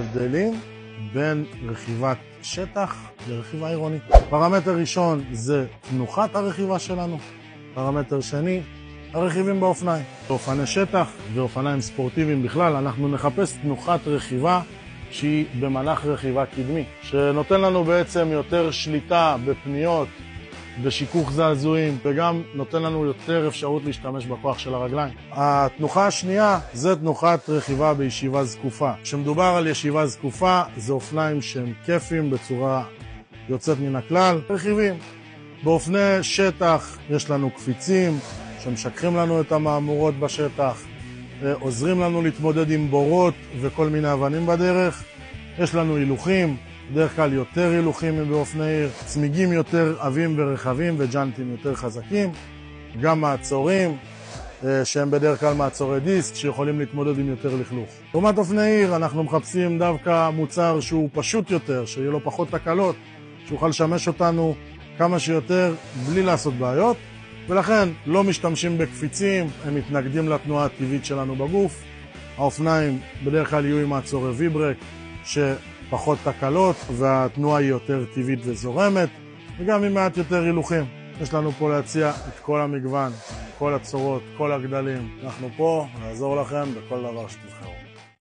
הבדלים בין רכיבת שטח לרכיבה עירונית. פרמטר ראשון זה תנוחת הרכיבה שלנו. פרמטר שני, הרכיבים באופניים. באופני שטח ואופניים ספורטיביים בכלל, אנחנו נחפש תנוחת רכיבה שהיא במנח רכיבה קדמי, שנותן לנו בעצם יותר שליטה בפניות, בשיכוך זעזועים, וגם נותן לנו יותר אפשרות להשתמש בכוח של הרגליים. התנוחה השנייה זה תנוחת רכיבה בישיבה זקופה. כשמדובר על ישיבה זקופה, זה אופניים שהם כיפים בצורה יוצאת מן הכלל. רכיבים. באופני שטח יש לנו קפיצים שמשכחים לנו את המאמורות בשטח, עוזרים לנו להתמודד עם בורות וכל מיני אבנים בדרך. יש לנו הילוכים, בדרך כלל יותר הילוכים מבאופני עיר, צמיגים יותר עבים ורחבים וג'אנטים יותר חזקים, גם מעצורים שהם בדרך כלל מעצורי דיסק שיכולים להתמודד עם יותר לכלוך. לעומת אופני עיר אנחנו מחפשים דווקא מוצר שהוא פשוט יותר, שיהיה לו פחות תקלות, שיוכל לשמש אותנו כמה שיותר בלי לעשות בעיות, ולכן לא משתמשים בקפיצים, הם מתנגדים לתנועה הטבעית שלנו בגוף. האופניים בדרך כלל יהיו עם מעצורי ויברק שפחות תקלות והתנועה היא יותר טבעית וזורמת, וגם עם מעט יותר הילוכים. יש לנו פה להציע את כל המגוון, כל הצורות, כל הגדלים. אנחנו פה לעזור לכם בכל דבר שתבחרו.